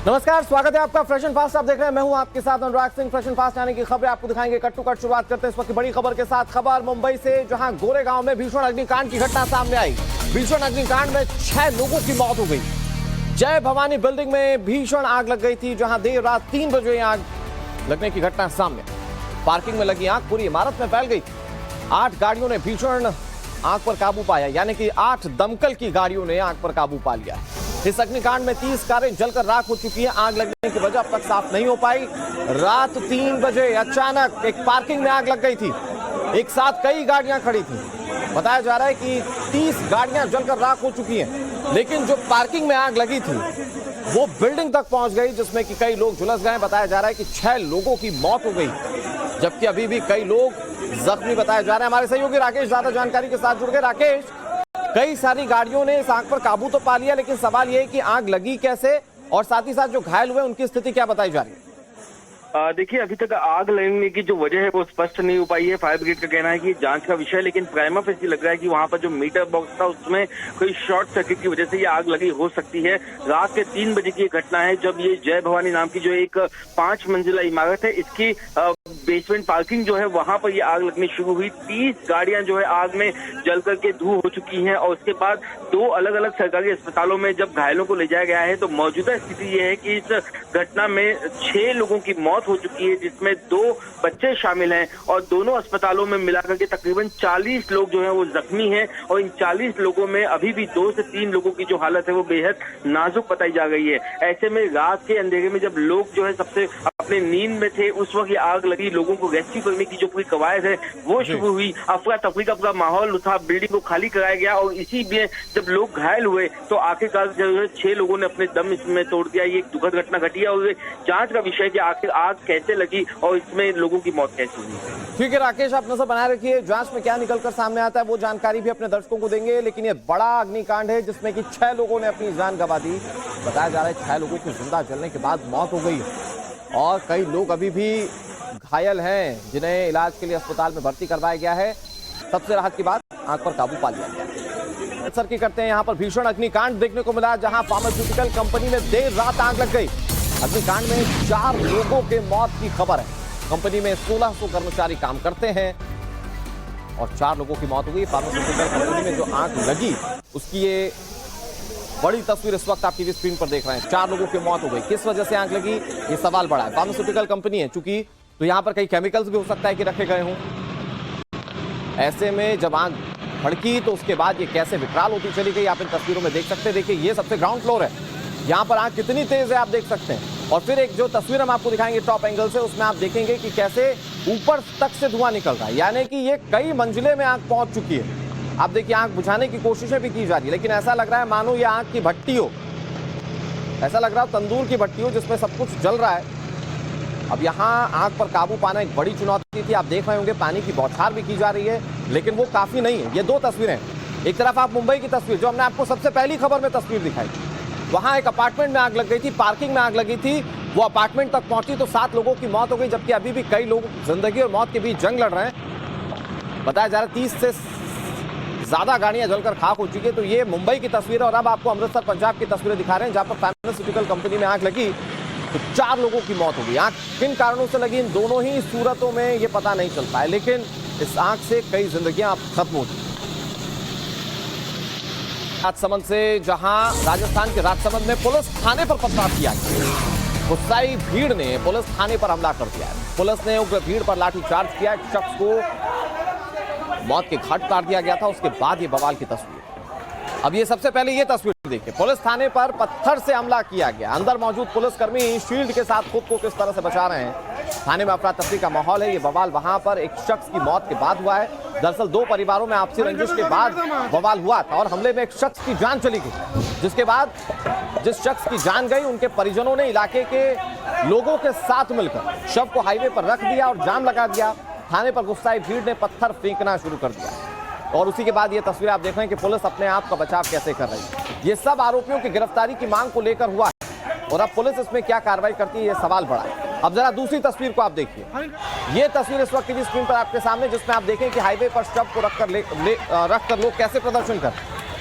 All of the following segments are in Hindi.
नमस्कार, स्वागत है आपका फ्रेशन फास्ट। आप देख रहे हैं, मैं हूं आपके साथ अनुराग सिंह। फ्रेशन फास्ट यानी कि खबरें आपको दिखाएंगे कट टू कट। शुरुआत करते हैं इस वक्त की बड़ी खबर के साथ। खबर मुंबई से, जहां गोरेगांव में भीषण अग्निकांड की घटना सामने आई। भीषण अग्निकांड में 6 लोगों की मौत हो गई। जय भवानी बिल्डिंग में भीषण आग लग गई थी, जहां देर रात 3 बजे आग लगने की घटना सामने। पार्किंग में लगी आग पूरी इमारत में फैल गई थी। 8 गाड़ियों ने भीषण आग पर काबू पाया, यानी कि 8 दमकल की गाड़ियों ने आग पर काबू पा लिया। इस अग्निकांड में 30 कारें जलकर राख हो चुकी हैं। आग लगने की वजह अब तक साफ नहीं हो पाई। रात 3 बजे अचानक एक पार्किंग में आग लग गई थी। एक साथ कई गाड़ियां खड़ी थी। बताया जा रहा है कि 30 गाड़ियां जलकर राख हो चुकी हैं, लेकिन जो पार्किंग में आग लगी थी वो बिल्डिंग तक पहुंच गई, जिसमें कि कई लोग झुलस गए। बताया जा रहा है कि 6 लोगों की मौत हो गई, जबकि अभी भी कई लोग जख्मी बताए जा रहे हैं। हमारे सहयोगी राकेश ज्यादा जानकारी के साथ जुड़ गए। राकेश, कई सारी गाड़ियों ने इस आग पर काबू तो पा लिया, लेकिन सवाल यह है कि आग लगी कैसे, और साथ ही साथ जो घायल हुए उनकी स्थिति क्या बताई जा रही है? देखिए, अभी तक आग लगने की जो वजह है वो स्पष्ट नहीं हो पाई है। फायर ब्रिगेड का कहना है कि जांच का विषय है, लेकिन प्राइमा फेसी लग रहा है कि वहां पर जो मीटर बॉक्स था उसमें कोई शॉर्ट सर्किट की वजह से ये आग लगी हो सकती है। रात के 3 बजे की घटना है, जब ये जय भवानी नाम की जो एक 5 मंजिला इमारत है, इसकी बेसमेंट पार्किंग जो है वहां पर ये आग लगनी शुरू हुई। 30 गाड़ियां जो है आग में जल करके धूल हो चुकी हैं, और उसके बाद 2 अलग अलग सरकारी अस्पतालों में जब घायलों को ले जाया गया है, तो मौजूदा स्थिति ये है कि इस घटना में 6 लोगों की मौत हो चुकी है, जिसमें 2 बच्चे शामिल हैं, और दोनों अस्पतालों में मिलाकर के तकरीबन 40 लोग जो हैं वो जख्मी हैं। और इन 40 लोगों में अभी भी 2 से 3 लोगों की जो हालत है वो बेहद नाजुक बताई जा रही है। ऐसे में रात के अंधेरे में जब लोग जो है सबसे अपने नींद में थे, उस वक्त ये आग लगी। लोगों को रेस्क्यू करने की जो पूरी कवायद है वो शुरू हुई। अफरा तफरी का पूरा माहौल था, बिल्डिंग को खाली कराया गया, और इसी में जब लोग घायल हुए तो आखिरकार जो है 6 लोगों ने अपने दम इसमें तोड़ दिया। ये एक दुखद घटना घटी है, और जांच का विषय है कि आखिर आग कैसे लगी और इसमें लोगों की मौत कैसे हुई। ठीक है राकेश, आप नजर बनाए रखिए। जांच में क्या निकलकर सामने आता है वो जानकारी भी अपने दर्शकों को देंगे, लेकिन ये बड़ा अग्निकांड है जिसमें कि 6 लोगों ने अपनी जान गंवा दी। बताया जा रहा है 6 लोगों की जिंदा जलने के बाद मौत हो गई, और कई लोग अभी भी घायल हैं, जिन्हें इलाज के लिए अस्पताल में भर्ती करवाया गया है। सबसे राहत की बात, आग पर काबू पा लिया गया। सर की करते हैं, यहाँ पर भीषण अग्निकांड देखने को मिला, जहां फार्मास्यूटिकल कंपनी में देर रात आग लग गई। अग्निकांड में 4 लोगों के मौत की खबर है। कंपनी में 1600 कर्मचारी काम करते हैं और 4 लोगों की मौत हो गई। फार्मास्यूटिकल कंपनी में जो आग लगी उसकी ये बड़ी तस्वीर इस वक्त आप टीवी स्क्रीन पर देख रहे हैं। 4 लोगों की मौत हो गई। किस वजह से आग लगी, ये सवाल बड़ा है। फार्मास्यूटिकल कंपनी है चूंकि, तो यहाँ पर कई केमिकल्स भी हो सकता है कि रखे गए हों। ऐसे में जब आग भड़की तो उसके बाद ये कैसे विकराल होती चली गई, आप इन तस्वीरों में देख सकते हैं। देखिए, ये सबसे ग्राउंड फ्लोर है, यहाँ पर आग कितनी तेज है आप देख सकते हैं। और फिर एक जो तस्वीर हम आपको दिखाएंगे टॉप एंगल से, उसमें आप देखेंगे कि कैसे ऊपर तक से धुआं निकल रहा है, यानी कि ये कई मंजिले में आग पहुंच चुकी है। आप देखिए, आग बुझाने की कोशिशें भी की जा रही है, लेकिन ऐसा लग रहा है मानो ये आग की भट्टी हो, ऐसा लग रहा है तंदूर की भट्टी हो जिसमें सब कुछ जल रहा है। अब यहाँ आग पर काबू पाना एक बड़ी चुनौती थी। आप देख रहे होंगे पानी की बौछार भी की जा रही है, लेकिन वो काफी नहीं है। ये 2 तस्वीरें, एक तरफ आप मुंबई की तस्वीर जो हमने आपको सबसे पहली खबर में तस्वीर दिखाई, वहां एक अपार्टमेंट में आग लग गई थी, पार्किंग में आग लगी थी, वो अपार्टमेंट तक पहुंची तो 7 लोगों की मौत हो गई, जबकि अभी भी कई लोग जिंदगी और मौत के बीच जंग लड़ रहे हैं। बताया जा रहा है 30 से ज्यादा गाड़ियां जलकर खाक हो चुकी है। तो ये मुंबई की तस्वीर है, और अब आपको अमृतसर पंजाब की तस्वीरें दिखा रहे हैं, जहां पर फार्मास्यूटिकल कंपनी में आग लगी तो 4 लोगों की मौत हो गई। आग किन कारणों से लगी, इन दोनों ही सूरतों में ये पता नहीं चल पाया, लेकिन इस आग से कई जिंदगियां खत्म हो चुकी। राजसमंद से, जहां राजस्थान के राजसमंद में पुलिस थाने पर पथराव किया गया। गुस्साई भीड़ ने पुलिस थाने पर हमला कर दिया है। पुलिस ने उग्र भीड़ पर लाठीचार्ज किया, एक शख्स को मौत के घाट उतार दिया गया था। उसके बाद ये बवाल की तस्वीर। अब ये सबसे पहले ये तस्वीर देखिए, पुलिस थाने पर पत्थर से हमला किया गया। अंदर मौजूद पुलिसकर्मी शील्ड के साथ खुद को किस तरह से बचा रहे हैं। थाने में अफरा तफरी का माहौल है। ये बवाल वहां पर एक शख्स की मौत के बाद हुआ है। दरअसल 2 परिवारों में आपसी रंजिश के बाद बवाल हुआ था, और हमले में एक शख्स की जान चली गई, जिसके बाद जिस शख्स की जान गई उनके परिजनों ने इलाके के लोगों के साथ मिलकर शव को हाईवे पर रख दिया और जाम लगा दिया। थाने पर गुस्साई भीड़ ने पत्थर फेंकना शुरू कर दिया, और उसी के बाद ये तस्वीर आप देख रहे हैं कि पुलिस अपने आप का बचाव कैसे कर रही है। ये सब आरोपियों की गिरफ्तारी की मांग को लेकर हुआ है, और अब पुलिस इसमें क्या कार्रवाई करती है, ये सवाल बड़ा है। अब जरा दूसरी तस्वीर को आप देखिए। ये तस्वीर इस वक्त टीवी स्क्रीन पर आपके सामने, जिसमें आप देखें कि हाईवे पर शव को रखकर लोग कैसे प्रदर्शन कर,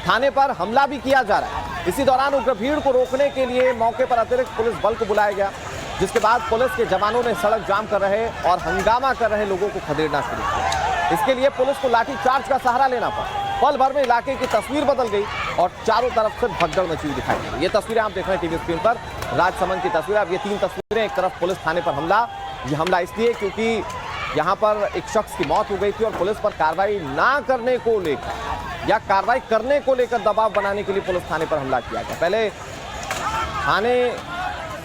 थाने पर हमला भी किया जा रहा है। इसी दौरान उग्र भीड़ को रोकने के लिए मौके पर अतिरिक्त पुलिस बल को बुलाया गया, जिसके बाद पुलिस के जवानों ने सड़क जाम कर रहे और हंगामा कर रहे लोगों को खदेड़ना शुरू किया। इसके लिए पुलिस को लाठीचार्ज का सहारा लेना पड़ा। पल भर में इलाके की तस्वीर बदल गई और चारों तरफ से भगदड़ मची हुई दिखाई दी। ये तस्वीरें आप देख रहे हैं टीवी स्क्रीन पर, राजसमंद की तस्वीर। अब ये 3 तस्वीरें, एक तरफ पुलिस थाने पर हमला, ये हमला इसलिए क्योंकि यहाँ पर एक शख्स की मौत हो गई थी और पुलिस पर कार्रवाई ना करने को लेकर या कार्रवाई करने को लेकर दबाव बनाने के लिए पुलिस थाने पर हमला किया गया। पहले थाने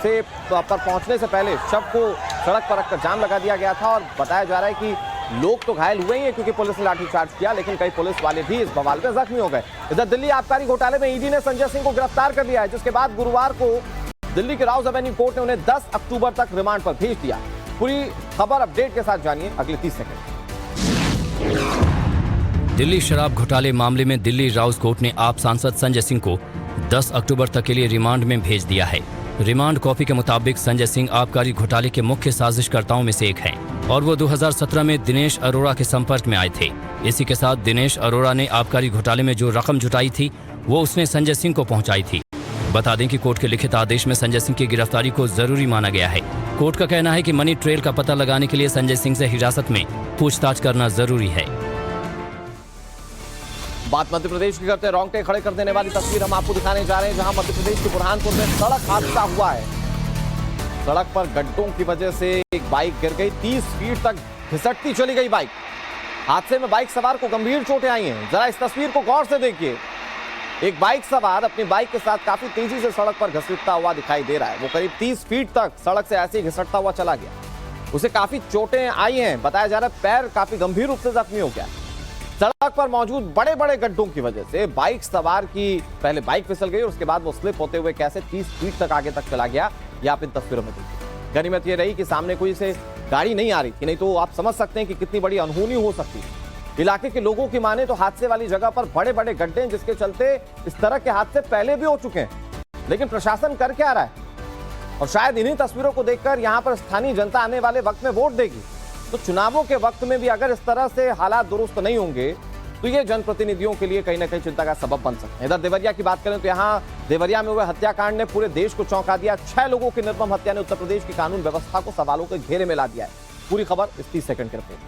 से पर पहुंचने से पहले शव को सड़क पर रखकर जाम लगा दिया गया था और बताया जा रहा है कि लोग तो घायल हुए ही हैं क्योंकि पुलिस ने लाठीचार्ज किया, लेकिन कई पुलिस वाले भी इस बवाल में जख्मी हो गए। इधर दिल्ली आबकारी घोटाले में ईडी ने संजय सिंह को गिरफ्तार कर लिया है, जिसके बाद गुरुवार को दिल्ली के राउज एवेन्यू कोर्ट ने उन्हें 10 अक्टूबर तक रिमांड पर भेज दिया। पूरी खबर अपडेट के साथ जानिए अगले 30 सेकंड। दिल्ली शराब घोटाले मामले में दिल्ली राउज कोर्ट ने आप सांसद संजय सिंह को 10 अक्टूबर तक के लिए रिमांड में भेज दिया है। रिमांड कॉपी के मुताबिक संजय सिंह आबकारी घोटाले के मुख्य साजिशकर्ताओं में से एक हैं और वो 2017 में दिनेश अरोड़ा के संपर्क में आए थे। इसी के साथ दिनेश अरोड़ा ने आबकारी घोटाले में जो रकम जुटाई थी वो उसने संजय सिंह को पहुंचाई थी। बता दें कि कोर्ट के लिखित आदेश में संजय सिंह की गिरफ्तारी को जरूरी माना गया है। कोर्ट का कहना है कि मनी ट्रेल का पता लगाने के लिए संजय सिंह से हिरासत में पूछताछ करना जरूरी है। बात मध्य प्रदेश की करते हैं। रोंगटे खड़े कर देने वाली तस्वीर हम आपको दिखाने जा रहे हैं, जहां मध्य प्रदेश के बुरहानपुर में सड़क हादसा हुआ है। सड़क पर गड्ढों की वजह से एक बाइक गिर गई, 30 फीट तक घिसटती चली गई बाइक। हादसे में बाइक सवार को गंभीर चोटें आई हैं। जरा इस तस्वीर को गौर से देखिए। एक बाइक सवार अपनी बाइक के साथ काफी तेजी से सड़क पर घसीटता हुआ दिखाई दे रहा है। वो करीब 30 फीट तक सड़क से ऐसे ही घिसटता हुआ चला गया। उसे काफी चोटें आई हैं। बताया जा रहा है पैर काफी गंभीर रूप से जख्मी हो गया। सड़क पर मौजूद बड़े बड़े गड्ढों की वजह से बाइक सवार की पहले बाइक फिसल गई और उसके बाद वो स्लिप होते हुए कैसे 30 फीट तक आगे तक चला गया, ये आप इन तस्वीरों में देखिए। गनीमत ये रही कि सामने कोई से गाड़ी नहीं आ रही थी, नहीं तो आप समझ सकते हैं कि कितनी बड़ी अनहोनी हो सकती है। इलाके के लोगों की माने तो हादसे वाली जगह पर बड़े बड़े गड्ढे हैं, जिसके चलते इस तरह के हादसे पहले भी हो चुके हैं, लेकिन प्रशासन कर क्या रहा है? और शायद इन्हीं तस्वीरों को देखकर यहां पर स्थानीय जनता आने वाले वक्त में वोट देगी। तो चुनावों के वक्त में भी अगर इस तरह से हालात दुरुस्त नहीं होंगे तो ये जनप्रतिनिधियों के लिए कहीं ना कहीं चिंता का सबब बन सकते हैं। इधर देवरिया की बात करें तो यहाँ देवरिया में हुए हत्याकांड ने पूरे देश को चौंका दिया। 6 लोगों की निर्मम हत्या ने उत्तर प्रदेश की कानून व्यवस्था को सवालों के घेरे में ला दिया है। पूरी खबर इस 30 सेकंड के रिपोर्ट।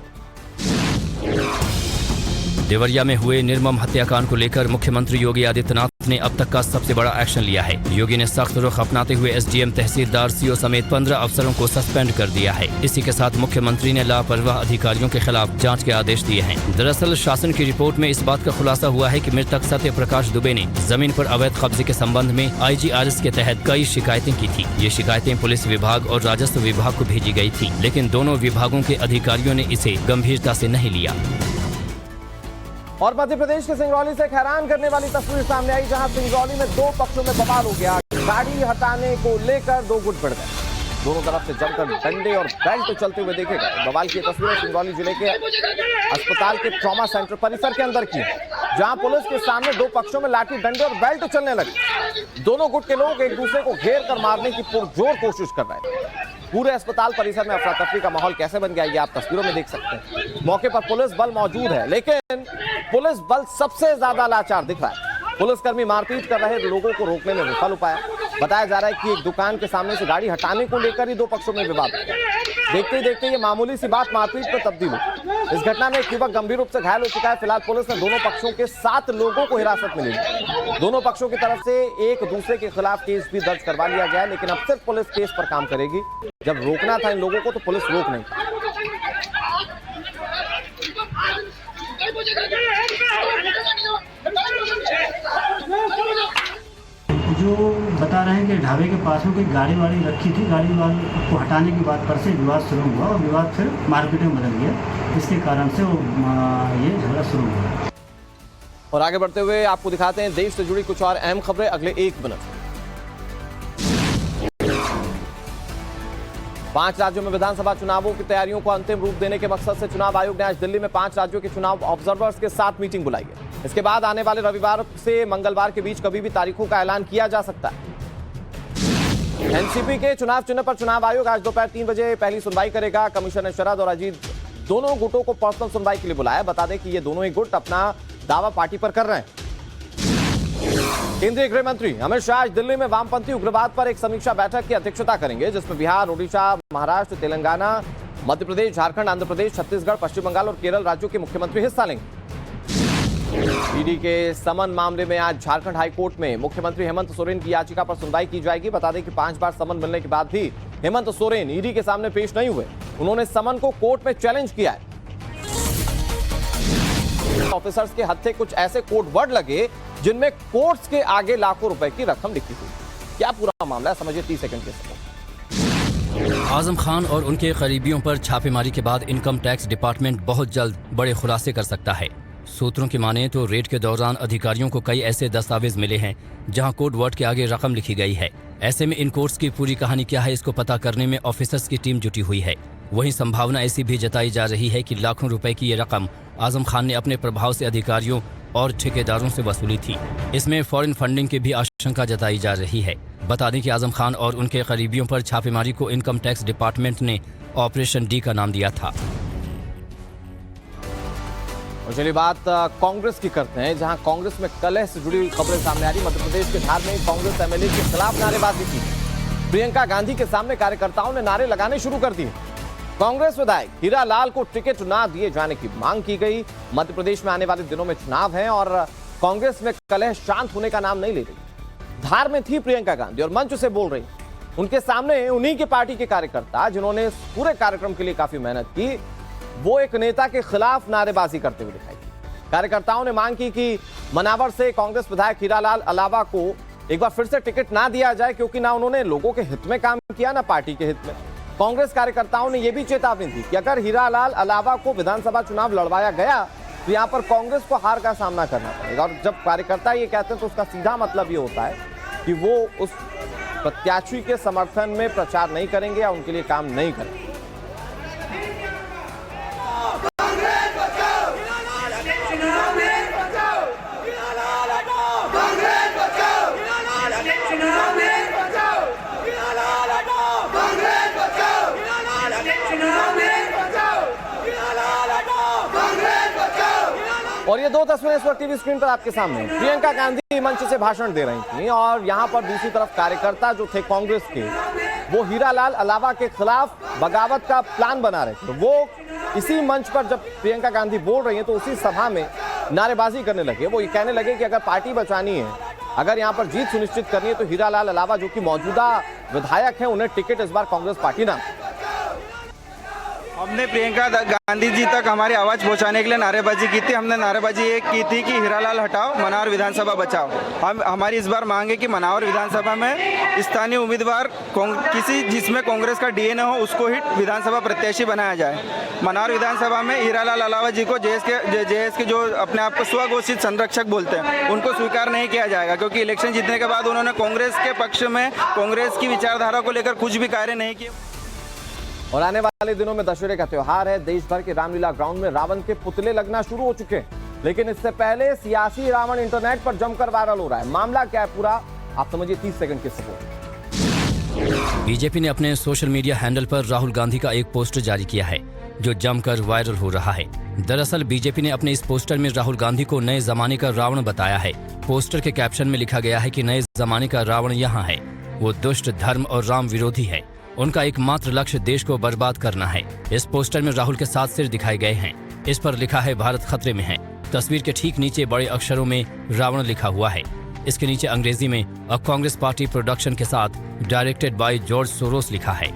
देवरिया में हुए निर्मम हत्याकांड को लेकर मुख्यमंत्री योगी आदित्यनाथ ने अब तक का सबसे बड़ा एक्शन लिया है। योगी ने सख्त रुख अपनाते हुए एसडीएम, तहसीलदार, सीओ समेत 15 अफसरों को सस्पेंड कर दिया है। इसी के साथ मुख्यमंत्री ने लापरवाह अधिकारियों के खिलाफ जांच के आदेश दिए हैं। दरअसल शासन की रिपोर्ट में इस बात का खुलासा हुआ है कि मृतक सत्य प्रकाश दुबे ने जमीन पर अवैध कब्जे के संबंध में IGRS के तहत कई शिकायतें की थी। ये शिकायतें पुलिस विभाग और राजस्व विभाग को भेजी गयी थी, लेकिन दोनों विभागों के अधिकारियों ने इसे गंभीरता से नहीं लिया। और मध्य प्रदेश के सिंगरौली से एक हैरान करने वाली तस्वीर सामने आई, जहां सिंगरौली में 2 पक्षों में बवाल हो गया। गाड़ी हटाने को लेकर 2 गुट बढ़ गए। दोनों तरफ से जमकर डंडे और बेल्ट चलते हुए देखे गए। बवाल की तस्वीरें सिंगरौली जिले के अस्पताल के ट्रॉमा सेंटर परिसर के अंदर की, जहां पुलिस के सामने 2 पक्षों में लाठी, डंडे और बेल्ट चलने लगे। दोनों गुट के लोग एक दूसरे को घेर कर मारने की पुरजोर कोशिश कर रहे थे। पूरे अस्पताल परिसर में अफरा तफरी का माहौल कैसे बन गया, ये आप तस्वीरों में देख सकते हैं। मौके पर पुलिस बल मौजूद है, लेकिन पुलिस बल सबसे ज्यादा लाचार दिख रहा है। पुलिसकर्मी मारपीट कर रहे लोगों को रोकने में विफल हो पाया। बताया जा रहा है कि एक दुकान के सामने से गाड़ी हटाने को लेकर ही 2 पक्षों में विवाद हो गया। देखते ही देखते ये मामूली सी बात मारपीट पर तब्दील हुई। इस घटना में एक युवक गंभीर रूप से घायल हो चुका है। फिलहाल पुलिस ने दोनों पक्षों के 7 लोगों को हिरासत में लिया। दोनों पक्षों की तरफ से एक दूसरे के खिलाफ केस भी दर्ज करवा लिया गया है, लेकिन अब सिर्फ पुलिस केस पर काम करेगी। जब रोकना था इन लोगों को तो पुलिस रोक नहीं पाई। जो बता रहे हैं कि ढाबे के पास में कोई गाड़ी वाड़ी रखी थी, गाड़ी वाली को हटाने की बात पर से विवाद शुरू हुआ और विवाद फिर मारपीट में बदल गया। इसके कारण से ये झगड़ा शुरू हुआ। और आगे बढ़ते हुए आपको दिखाते हैं देश से जुड़ी कुछ और अहम खबरें अगले 1 मिनट। 5 राज्यों में विधानसभा चुनावों की तैयारियों को अंतिम रूप देने के मकसद से चुनाव आयोग ने आज दिल्ली में 5 राज्यों के चुनाव ऑब्जर्वर्स के साथ मीटिंग बुलाई है। इसके बाद आने वाले रविवार से मंगलवार के बीच कभी भी तारीखों का ऐलान किया जा सकता है। एनसीपी के चुनाव चिन्ह पर चुनाव आयोग आज दोपहर 3 बजे पहली सुनवाई करेगा। कमिश्नर शरद और अजीत दोनों गुटों को पर्सनल सुनवाई के लिए बुलाया। बता दें कि ये दोनों ही गुट अपना दावा पार्टी पर कर रहे हैं। केंद्रीय गृह मंत्री अमित शाह आज दिल्ली में वामपंथी उग्रवाद पर एक समीक्षा बैठक की अध्यक्षता करेंगे, जिसमें बिहार, ओडिशा, महाराष्ट्र, तेलंगाना, मध्य प्रदेश, झारखंड, आंध्र प्रदेश, छत्तीसगढ़, पश्चिम बंगाल और केरल राज्यों के मुख्यमंत्री हिस्सा लेंगे। ईडी के समन मामले में आज झारखंड हाईकोर्ट में मुख्यमंत्री हेमंत सोरेन की याचिका पर सुनवाई की जाएगी। बता दें कि 5 बार समन मिलने के बाद भी हेमंत सोरेन ईडी के सामने पेश नहीं हुए। उन्होंने समन को कोर्ट में चैलेंज किया है। ऑफिसर्स के हत्थे कुछ ऐसे कोड वर्ड लगे जिनमें कोर्ट्स के आगे लाखों रुपए की रकम लिखी हुई। क्या पूरा मामला है, समझिए 30 सेकंड के समय। आजम खान और उनके करीबियों पर छापेमारी के बाद इनकम टैक्स डिपार्टमेंट बहुत जल्द बड़े खुलासे कर सकता है। सूत्रों की माने तो रेड के दौरान अधिकारियों को कई ऐसे दस्तावेज मिले हैं जहां कोड वर्ड के आगे रकम लिखी गई है। ऐसे में इन कोर्ट्स की पूरी कहानी क्या है, इसको पता करने में ऑफिसर्स की टीम जुटी हुई है। वहीं संभावना ऐसी भी जताई जा रही है कि लाखों रुपए की ये रकम आजम खान ने अपने प्रभाव से अधिकारियों और ठेकेदारों से वसूली थी। इसमें फॉरेन फंडिंग की भी आशंका जताई जा रही है। बता दें कि आजम खान और उनके करीबियों पर छापेमारी को इनकम टैक्स डिपार्टमेंट ने ऑपरेशन डी का नाम दिया था। और चलिए बात कांग्रेस की करते हैं, जहां कांग्रेस में कलह से जुड़ी हुई खबरें सामने आ रही। मध्य प्रदेश के धार में कांग्रेस एमएलए के खिलाफ नारेबाजी की। प्रियंका गांधी के सामने कार्यकर्ताओं ने नारे लगाने शुरू कर दिए। कांग्रेस विधायक हीरा लाल को टिकट ना दिए जाने की मांग की गई। मध्य प्रदेश में आने वाले दिनों में चुनाव है और कांग्रेस में कलह शांत होने का नाम नहीं ले रही। धार में थी प्रियंका गांधी और मंच से बोल रही। उनके सामने उन्हीं के पार्टी के कार्यकर्ता, जिन्होंने पूरे कार्यक्रम के लिए काफी मेहनत की, वो एक नेता के खिलाफ नारेबाजी करते हुए दिखाई दी। कार्यकर्ताओं ने मांग की कि मनावर से कांग्रेस विधायक हीरालाल अलावा को एक बार फिर से टिकट ना दिया जाए, क्योंकि ना उन्होंने लोगों के हित में काम किया ना पार्टी के हित में। कांग्रेस कार्यकर्ताओं ने यह भी चेतावनी दी कि अगर हीरालाल अलावा को विधानसभा चुनाव लड़वाया गया तो यहां पर कांग्रेस को हार का सामना करना पड़ेगा। और जब कार्यकर्ता ये कहते हैं तो उसका सीधा मतलब ये होता है कि वो उस प्रत्याशी के समर्थन में प्रचार नहीं करेंगे या उनके लिए काम नहीं करेंगे। और ये दो तस्वीरें इस वक्त टीवी स्क्रीन पर आपके सामने। प्रियंका गांधी मंच से भाषण दे रही थी और यहां पर दूसरी तरफ कार्यकर्ता जो थे कांग्रेस के, वो हीरालाल अलावा के खिलाफ बगावत का प्लान बना रहे थे। वो इसी मंच पर जब प्रियंका गांधी बोल रही है तो उसी सभा में नारेबाजी करने लगे। वो ये कहने लगे कि अगर पार्टी बचानी है, अगर यहां पर जीत सुनिश्चित करनी है तो हीरालाल अलावा जो कि मौजूदा विधायक हैं, उन्हें टिकट इस बार कांग्रेस पार्टी ना। हमने प्रियंका गांधी जी तक हमारी आवाज़ पहुंचाने के लिए नारेबाजी की थी। हमने नारेबाजी ये की थी कि हीरालाल हटाओ, मनावर विधानसभा बचाओ। हमारी इस बार मांग है कि मनावर विधानसभा में स्थानीय उम्मीदवार किसी जिसमें कांग्रेस का डीएनए हो उसको ही विधानसभा प्रत्याशी बनाया जाए। मनावर विधानसभा में हीरालाल अलावा जी को जेएस के जो अपने आप को स्वघोषित संरक्षक बोलते हैं, उनको स्वीकार नहीं किया जाएगा, क्योंकि इलेक्शन जीतने के बाद उन्होंने कांग्रेस के पक्ष में कांग्रेस की विचारधारा को लेकर कुछ भी कार्य नहीं किए। और आने वाले दिनों में दशहरे का त्योहार है। देश भर के रामलीला ग्राउंड में रावण के पुतले लगना शुरू हो चुके हैं, लेकिन इससे पहले सियासी रावण इंटरनेट पर जमकर वायरल हो रहा है। मामला क्या है पूरा, आप समझिए 30 सेकंड के सपोर्ट। बीजेपी ने अपने सोशल मीडिया हैंडल पर राहुल गांधी का एक पोस्टर जारी किया है जो जमकर वायरल हो रहा है। दरअसल बीजेपी ने अपने इस पोस्टर में राहुल गांधी को नए जमाने का रावण बताया है। पोस्टर के कैप्शन में लिखा गया है कि नए जमाने का रावण यहाँ है, वो दुष्ट, धर्म और राम विरोधी है। उनका एकमात्र लक्ष्य देश को बर्बाद करना है। इस पोस्टर में राहुल के 7 सिर दिखाए गए हैं। इस पर लिखा है भारत खतरे में है। तस्वीर के ठीक नीचे बड़े अक्षरों में रावण लिखा हुआ है। इसके नीचे अंग्रेजी में अ कांग्रेस पार्टी प्रोडक्शन के साथ डायरेक्टेड बाय जॉर्ज सोरोस लिखा है।